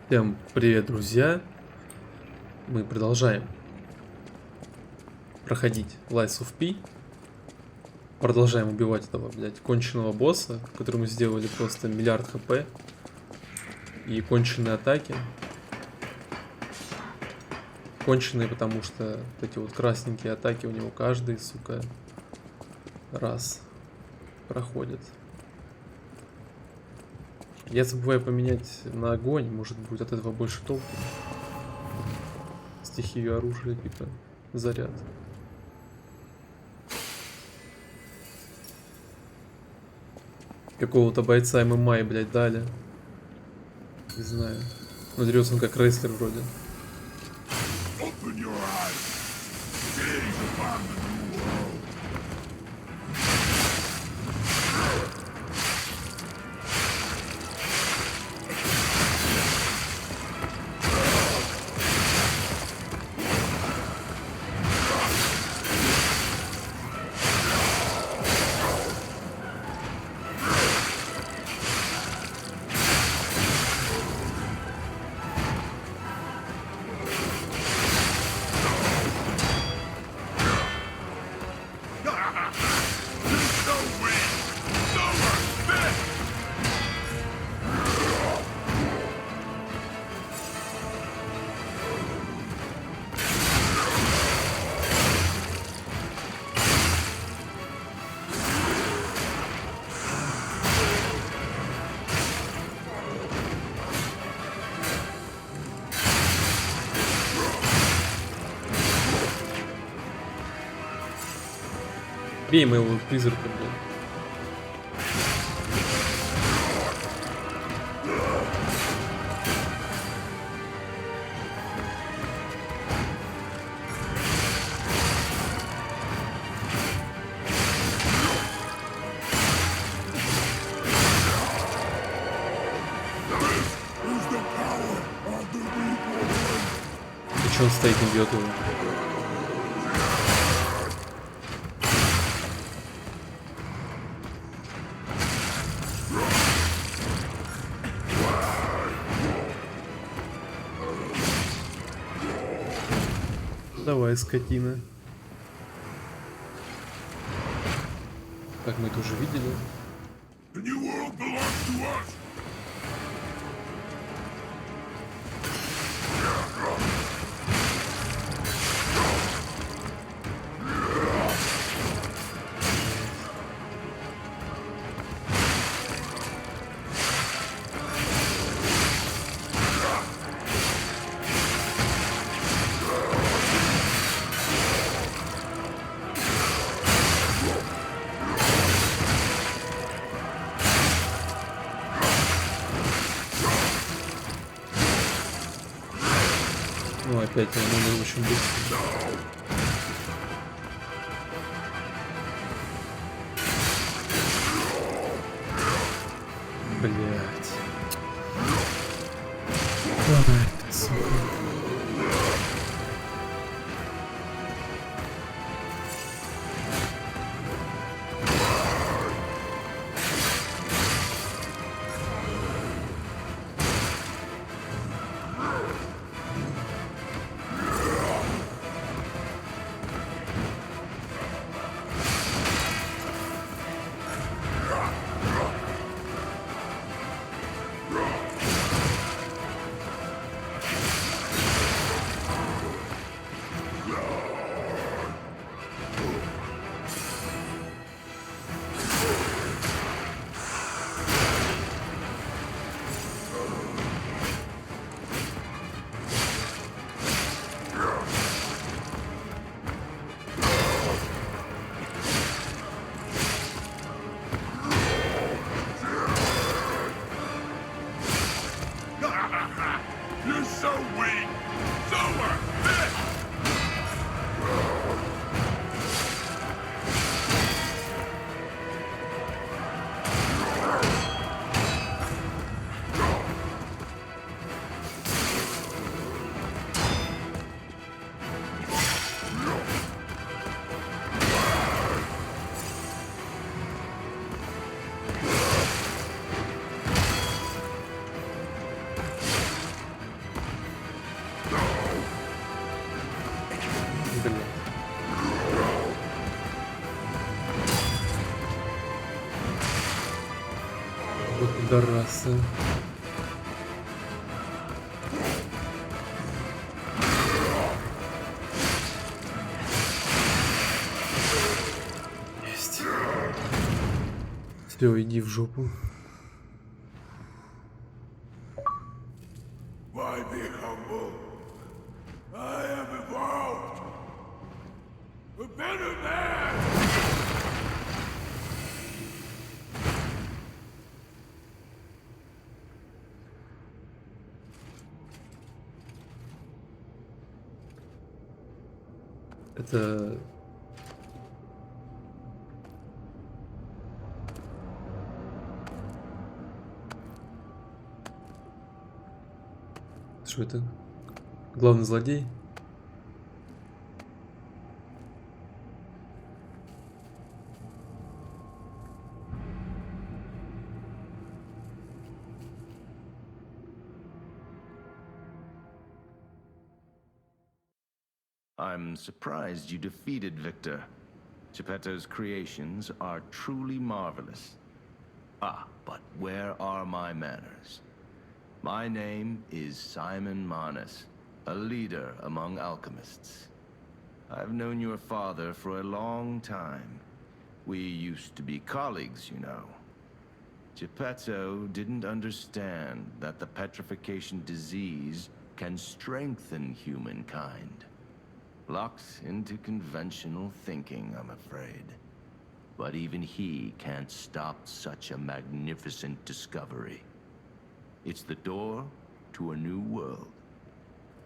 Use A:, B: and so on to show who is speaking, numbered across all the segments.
A: Всем привет, друзья! Мы продолжаем проходить Lies of P. Продолжаем убивать этого, блядь, конченого босса, которому сделали просто миллиард хп. И конченые атаки. Конченые, потому что вот эти вот красненькие атаки у него каждый, сука, раз проходит. Я забываю поменять на огонь, может будет от этого больше толку. Стихию оружия, типа заряд. Какого-то бойца ММА, блядь, дали. Не знаю. Но дерется он как рестлер вроде. Бей моего призрака, блядь. И чё он стоит, не бьет его? Давай, скотина. Так, мы это уже видели. Ну, опять я номер очень быстро. Блять. Давай ты, сука. Пидорасы. Есть. Все, иди в жопу. Это... Что это? Главный злодей?
B: I'm surprised you defeated Victor. Geppetto's creations are truly marvelous. Ah, but where are my manners? My name is Simon Manus, a leader among alchemists. I've known your father for a long time. We used to be colleagues, you know. Geppetto didn't understand that the petrification disease can strengthen humankind. Locked into conventional thinking, I'm afraid. But even he can't stop such a magnificent discovery. It's the door to a new world.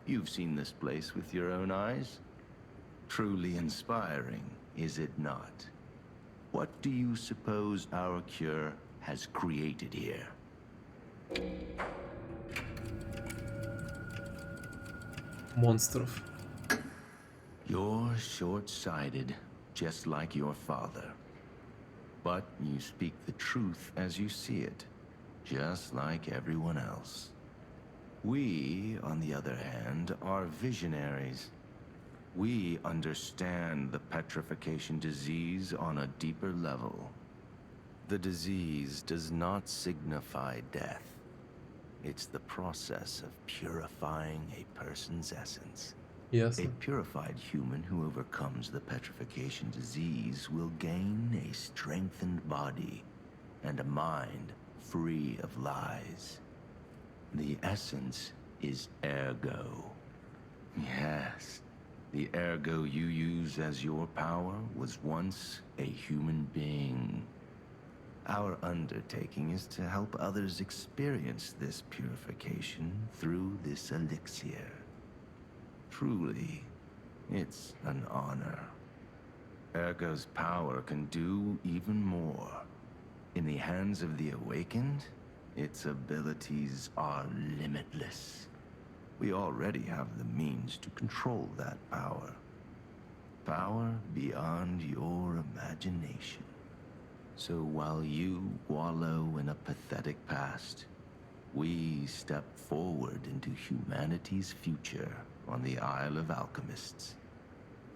B: You've seen this place with your own eyes. Truly inspiring, is it not? What do you suppose our cure has created here?
A: Монстров.
B: You're short-sighted, just like your father. But you speak the truth as you see it, just like everyone else. We, on the other hand, are visionaries. We understand the petrification disease on a deeper level. The disease does not signify death. It's the process of purifying a person's essence.
A: Ясно.
B: A purified human who overcomes the petrification disease will gain a strengthened body and a mind free of lies. The essence is ergo. Yes, the ergo you use as your power was once a human being. Our undertaking is to help others experience this purification through this elixir. Truly, it's an honor. Ergo's power can do even more. In the hands of the awakened, its abilities are limitless. We already have the means to control that power. Power beyond your imagination. So while you wallow in a pathetic past, we step forward into humanity's future on the Isle of Alchemists.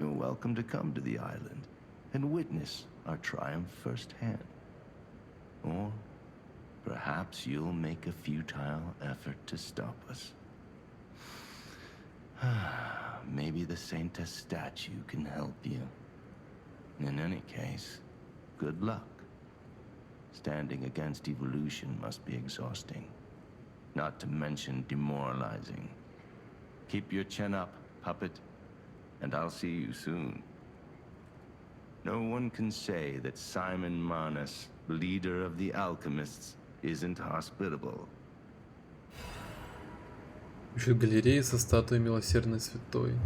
B: You're welcome to come to the island and witness our triumph firsthand. Or perhaps you'll make a futile effort to stop us. Maybe the Saintess statue can help you. In any case, good luck. Standing against evolution must be exhausting, not to mention demoralizing. Keep your chin up, puppet, and I'll see you soon. No one can say that Simon Manus, leader of the alchemists, isn't hospitable.
A: Еще галереи со статуей милосердной святой.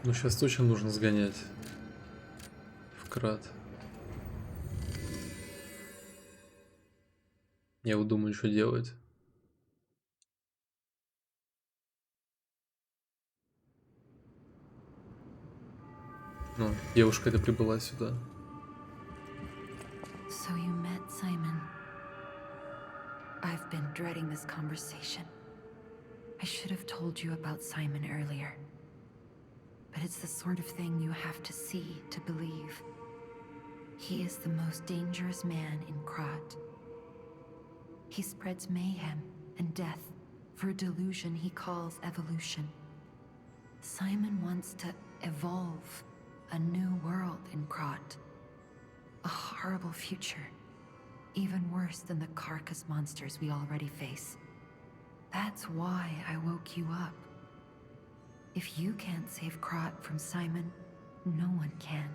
A: Ну сейчас точно нужно сгонять в Крат. Я вот думаю, что делать. Ну, девушка эта прибыла сюда.
C: So you met Simon. I've been dreading this conversation. I should have told you about Simon earlier. But it's the sort of thing you have to see to believe. He is the most dangerous man in Krate. He spreads mayhem and death for a delusion he calls evolution. Simon wants to evolve a new world in Krate. A horrible future, even worse than the carcass monsters we already face. That's why I woke you up. If you can't save Krate from Simon, no one can.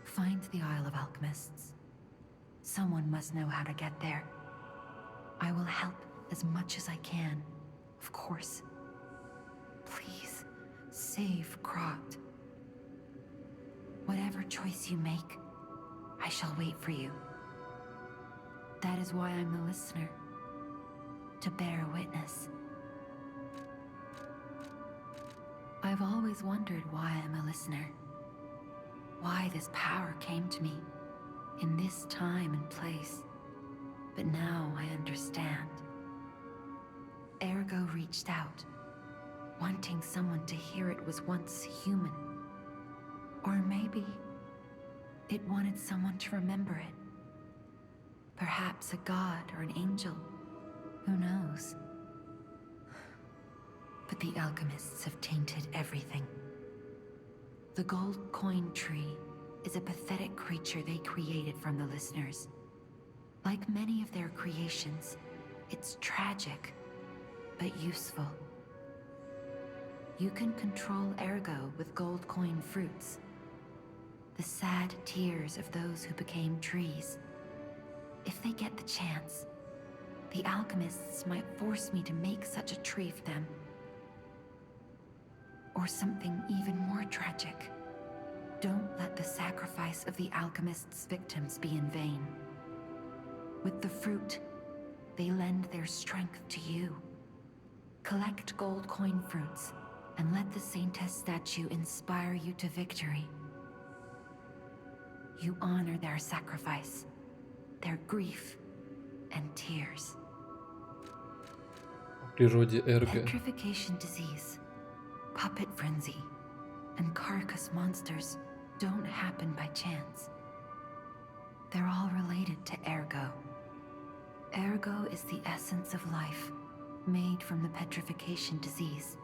C: Find the Isle of Alchemists. Someone must know how to get there. I will help as much as I can, of course. Please, save Krate. Whatever choice you make, I shall wait for you. That is why I'm the listener. To bear witness. I've always wondered why I'm a listener. Why this power came to me, in this time and place. But now I understand. Ergo reached out, wanting someone to hear it was once human. Or maybe it wanted someone to remember it. Perhaps a god or an angel. Who knows? But the alchemists have tainted everything. The gold coin tree is a pathetic creature they created from the listeners. Like many of their creations, it's tragic, but useful. You can control Ergo with gold coin fruits. The sad tears of those who became trees. If they get the chance, the alchemists might force me to make such a tree for them. Or something even more tragic. Don't let the sacrifice of the alchemists' victims be in vain. With the fruit, they lend their strength to you. Collect gold coin fruits, and let the Saintess statue inspire you to victory. You honor their sacrifice, their grief, and tears.
A: В природе Эрго.
C: Petrification disease, puppet frenzy, and carcass monsters don't happen by chance. They're all related to Ergo. Ergo is the essence of life, made from the petrification disease.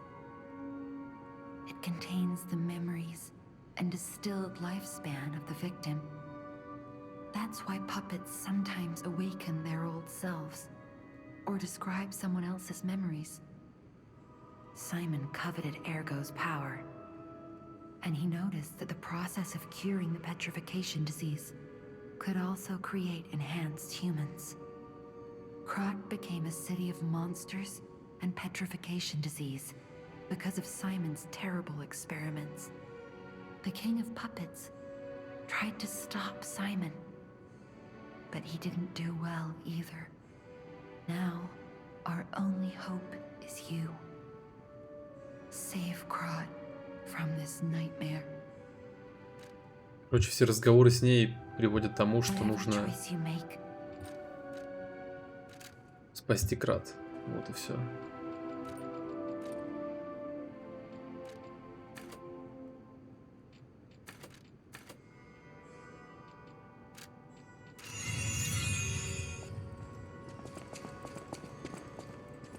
C: It contains the memories and distilled lifespan of the victim. That's why puppets sometimes awaken their old selves, or describe someone else's memories. Simon coveted Ergo's power, and he noticed that the process of curing the petrification disease could also create enhanced humans. Krate became a city of monsters and petrification disease because of Simon's terrible experiments. The king of puppets tried to stop Simon, but he didn't do well either. Now, our only hope is you. Save Krate from this nightmare.
A: Короче, все разговоры с ней приводят к тому, что
C: Whatever
A: нужно
C: choice you make,
A: спасти Крат. Вот и все.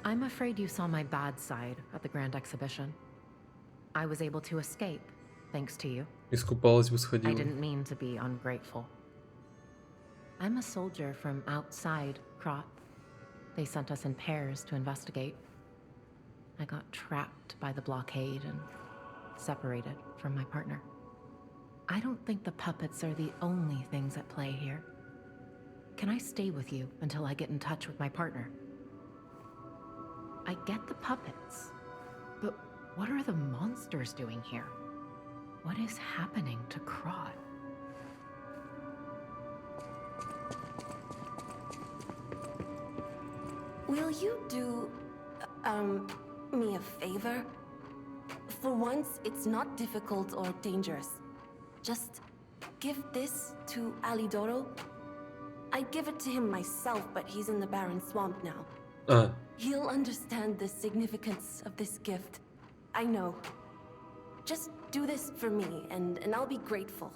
D: I'm afraid you saw my bad side at the Grand Exhibition. I was able to escape, thanks to you.
A: Искупалась бы
D: I
A: сходила.
D: didn't mean to be ungrateful. I'm a soldier from outside Krate. They sent us in pairs to investigate. I got trapped by the blockade and separated from my partner. I don't think the puppets are the only things at play here. Can I stay with you until I get in touch with my partner? I get the puppets, but what are the monsters doing here? What is happening to Krate?
E: Will you do, me a favor? For once, it's not difficult or dangerous. Just give this to Alidoro. I'd give it to him myself, but he's in the barren swamp now.
A: А,
E: He'll understand the significance of this gift. I know. Just do this for me, and I'll be grateful.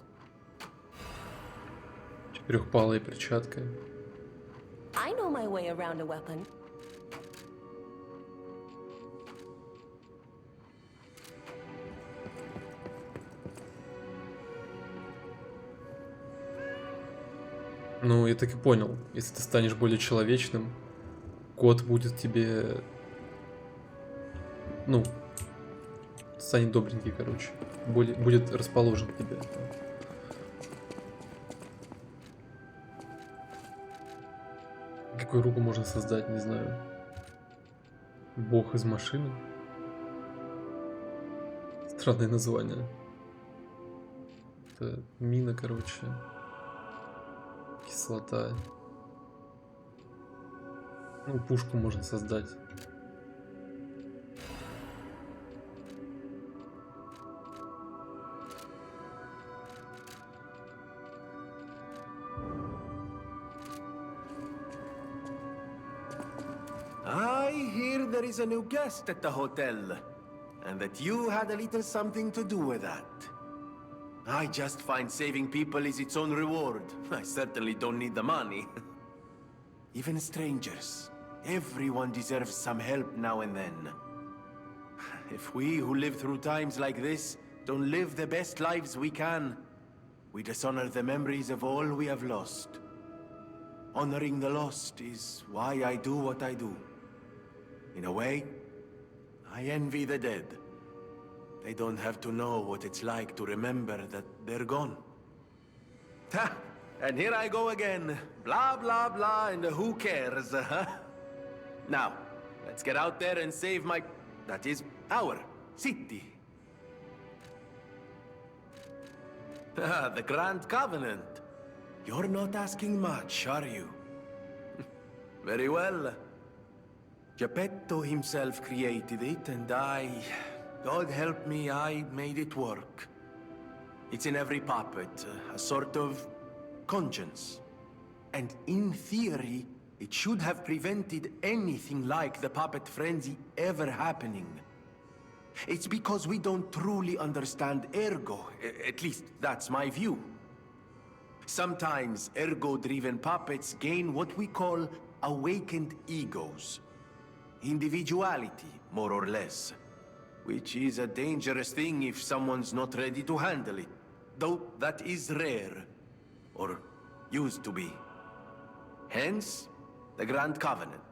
A: четырехпалая перчатка.
E: I know my way around a weapon.
A: Ну, я так и понял. Если ты станешь более человечным, кот будет тебе... Ну, станет добренький, короче. Будет расположен к тебе. Какую руку можно создать, не знаю. Бог из машины. Странное название. Это мина, короче. Кислота. Ну, пушку можно создать.
B: I hear there is a new guest at the hotel, and that you had a little something to do with that. I just find saving people is its own reward. I certainly don't need the money. Even strangers, everyone deserves some help now and then. If we who live through times like this don't live the best lives we can, we dishonor the memories of all we have lost. Honoring the lost is why I do what I do. In a way, I envy the dead. They don't have to know what it's like to remember that they're gone. Ha! And here I go again. Blah, blah, blah, and who cares, huh? Now, let's get out there and save my... that is, our city. Ah, the Grand Covenant. You're not asking much, are you? Very well. Geppetto himself created it, and God help me, I made it work. It's in every puppet, a sort of conscience. And in theory, it should have prevented anything like the puppet frenzy ever happening. It's because we don't truly understand ergo, at least that's my view. Sometimes ergo-driven puppets gain what we call awakened egos. Individuality, more or less. Which is a dangerous thing if someone's not ready to handle it. Though that is rare. Or used to be. Hence, the Grand Covenant.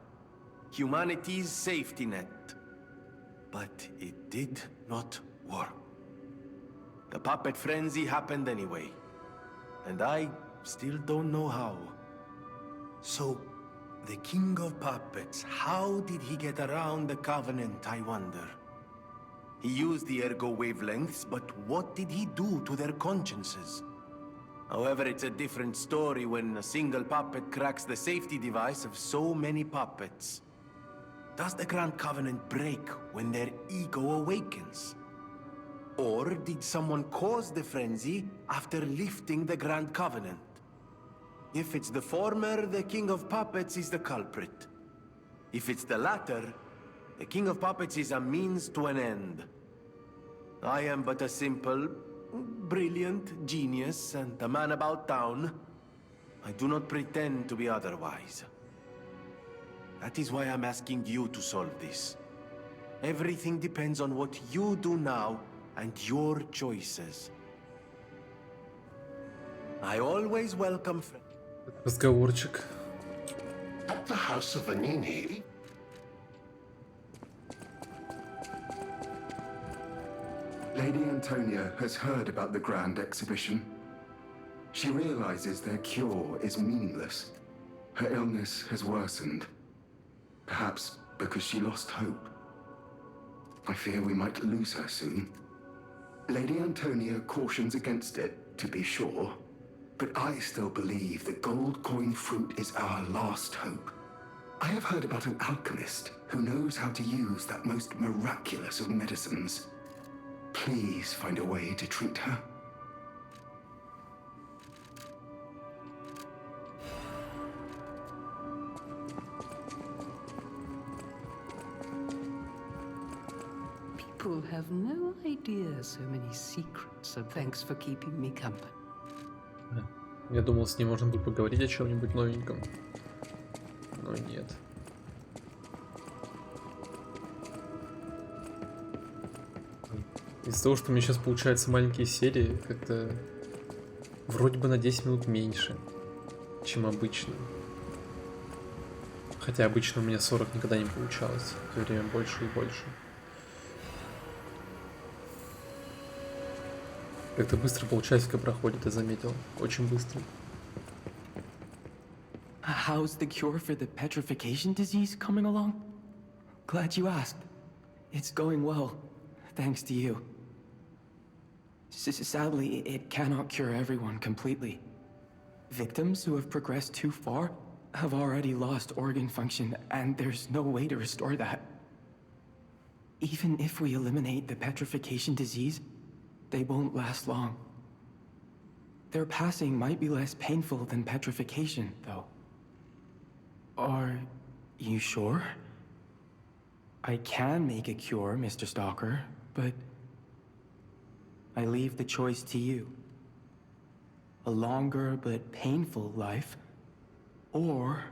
B: Humanity's safety net. But it did not work. The puppet frenzy happened anyway. And I still don't know how. So, the King of Puppets, how did he get around the Covenant, I wonder? He used the ergo wavelengths, but what did he do to their consciences? However, it's a different story when a single puppet cracks the safety device of so many puppets. Does the Grand Covenant break when their ego awakens? Or did someone cause the frenzy after lifting the Grand Covenant? If it's the former, the King of Puppets is the culprit. If it's the latter, the King of Puppets is a means to an end. I am but a simple, brilliant genius and a man about town. I do not pretend to be otherwise. That is why I'm asking you to solve this. Everything depends on what you do now and your choices. I always welcome friends.
A: Разговорчик.
F: At the House of Vanini,
G: Lady Antonia has heard about the grand exhibition. She realizes their cure is meaningless. Her illness has worsened. Perhaps because she lost hope. I fear we might lose her soon. Lady Antonia cautions against it, to be sure. But I still believe the gold coin fruit is our last hope. I have heard about an alchemist who knows how to use that most miraculous of medicines. Please find a way to treat her.
H: have no idea so many secrets, so thanks for keeping me company.
A: Я думал, с ней можно будет поговорить о чем-нибудь новеньком. Но нет. Из-за того, что у меня сейчас получаются маленькие серии, как-то вроде бы на 10 минут меньше, чем обычно. Хотя обычно у меня 40 никогда не получалось. Все время больше и больше. Как-то быстро полчасика проходит, я заметил. Очень быстро.
I: How's the cure for the petrification disease coming along? Glad you asked. It's going well, thanks to you. Sadly, it cannot cure everyone completely. Victims who have progressed too far have already lost organ function, and there's no way to restore that. Even if we eliminate the petrification disease, they won't last long. Their passing might be less painful than petrification, though. Are you sure? I can make a cure, Mr. Stalker, but I leave the choice to you. A longer but painful life, or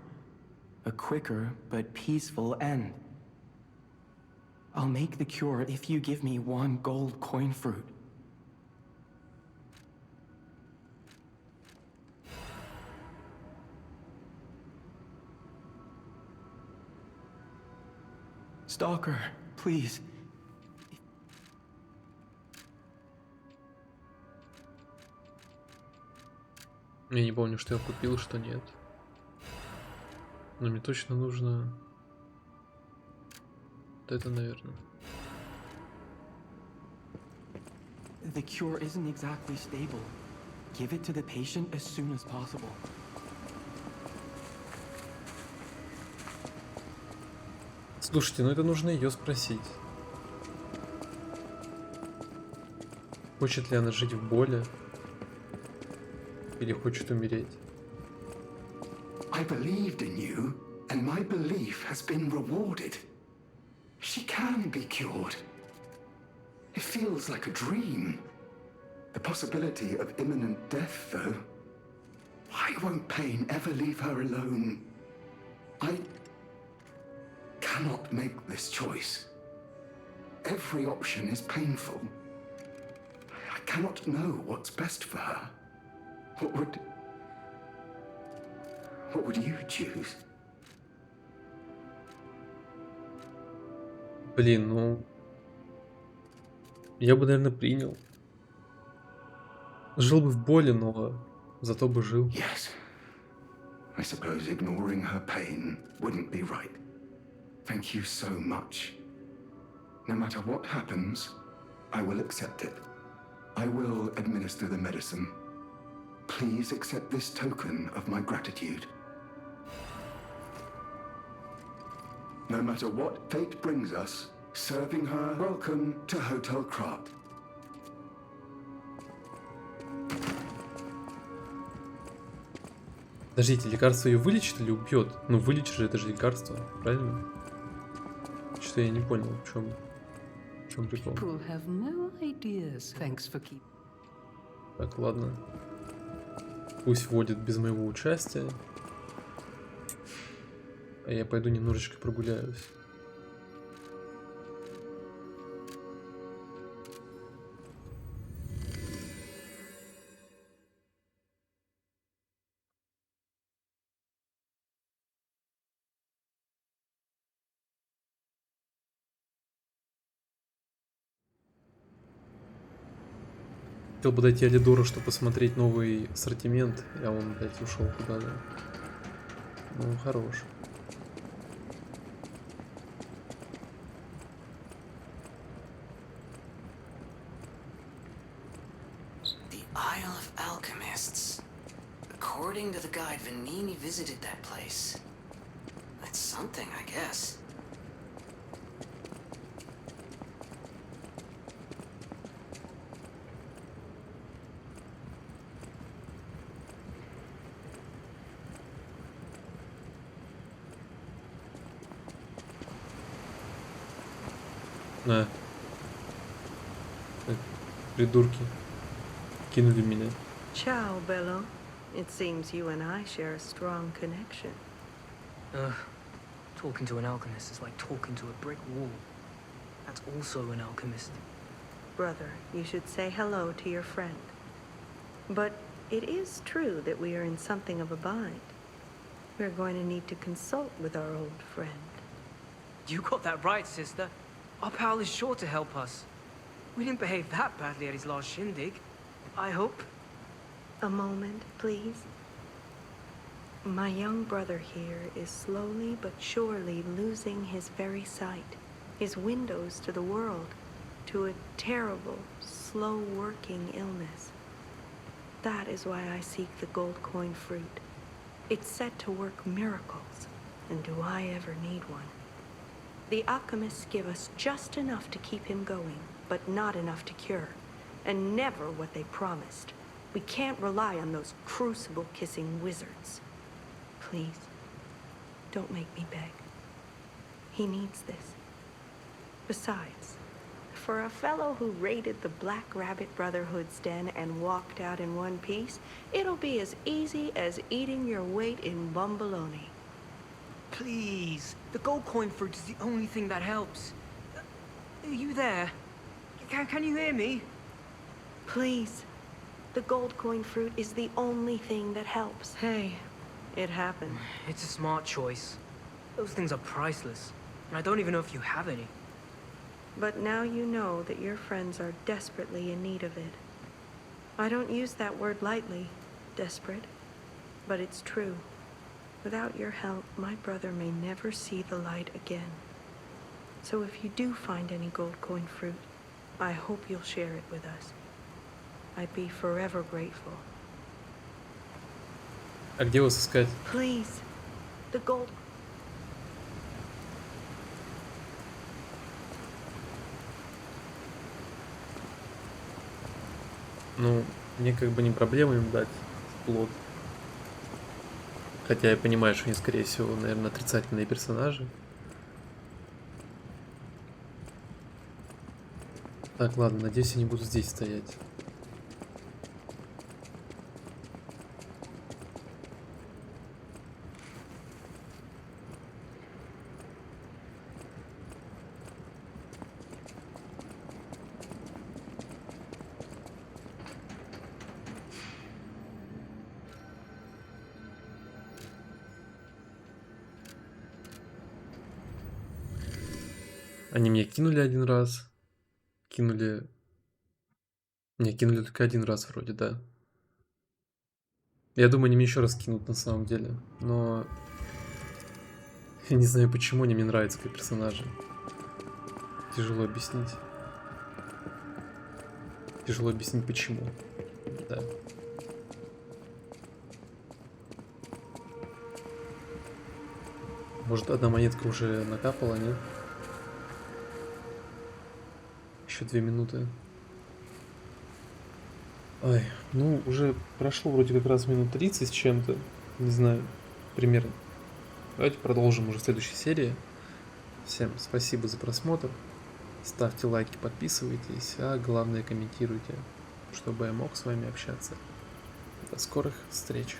I: a quicker but peaceful end. I'll make the cure if you give me 1 gold coin fruit. Stalker, please.
A: Я не помню, что я купил, что нет. Но мне точно нужно... Вот это, наверное.
I: The cure isn't exactly stable. Give it to the patient as soon as possible.
A: Слушайте, ну это нужно ее спросить. Хочет ли она жить в боли? Или хочет умереть?
G: I believed in you, and my belief has been rewarded. She can be cured. It feels like a dream. The possibility of imminent death, though. Why won't pain ever leave her alone? I cannot make this choice. Every option is painful. I cannot know what's best for her. What would you choose?
A: Блин, ну... Я бы, наверное, принял. Жил бы в боли, но зато бы жил.
G: Yes. I suppose ignoring her pain wouldn't be right. Thank you so much. No matter what happens, I will accept it. I will administer the medicine. Please accept this token of my gratitude. No matter what fate brings us, serving her, welcome to Hotel Krate.
A: Подождите, лекарство ее вылечит или убьет? Ну, вылечит же, это же лекарство, правильно? Что-то я не понял, в чем прикол.
H: People have no ideas. Thanks for keeping.
A: Так, ладно. Пусть вводит без моего участия. А я пойду немножечко прогуляюсь. Хотел бы дойти Алидора, чтобы посмотреть новый ассортимент, а он, блядь, ушел куда-то. Ну, хорош.
J: The Isle of Alchemists. According to the guide, Vanini visited that place. That's something, I guess.
A: На. Придурки. Кинули меня.
K: Ciao, Bello. It seems you and I share a strong connection.
L: Talking to an alchemist is like talking to a brick wall. That's also an alchemist.
K: Brother, you should say hello to your friend. But it is true that we are in something of a bind. We're going to need to consult with our old friend.
L: You got that right, sister. Our pal is sure to help us. We didn't behave that badly at his last shindig. I hope.
K: A moment, please. My young brother here is slowly but surely losing his very sight, his windows to the world, to a terrible, slow-working illness. That is why I seek the gold coin fruit. It's said to work miracles, and do I ever need one? The alchemists give us just enough to keep him going, but not enough to cure, and never what they promised. We can't rely on those crucible-kissing wizards. Please, don't make me beg. He needs this. Besides, for a fellow who raided the Black Rabbit Brotherhood's den and walked out in one piece, it'll be as easy as eating your weight in bumbaloni.
L: Please. The gold coin fruit is the only thing that helps. Are you there? Can you hear me?
K: Please. The gold coin fruit is the only thing that helps. Hey, it happened.
L: It's a smart choice. Those things are priceless. And I don't even know if you have any.
K: But now you know that your friends are desperately in need of it. I don't use that word lightly, desperate, but it's true. Without your help, my brother may never see the light again. So if you do find any gold coin fruit, I hope you'll share it with us. I'd be forever grateful.
A: А где вас искать?
K: Please, the gold...
A: Ну, мне как бы не проблема им дать плод. Хотя я понимаю, что они, скорее всего, наверное, отрицательные персонажи. Так, ладно, надеюсь, я не буду здесь стоять. Они меня кинули один раз. Кинули... Не, кинули только один раз вроде, да. Я думаю, они меня еще раз кинут на самом деле. Но... Я не знаю, почему они мне нравятся как персонажи. Тяжело объяснить. Тяжело объяснить, почему. Да. Может, одна монетка уже накапала, нет? Еще 2 минуты. Ой, ну уже прошло вроде как раз минут 30 с чем-то. Не знаю, примерно. Давайте продолжим уже в следующей серии. Всем спасибо за просмотр. Ставьте лайки, подписывайтесь, а главное комментируйте, чтобы я мог с вами общаться. До скорых встреч.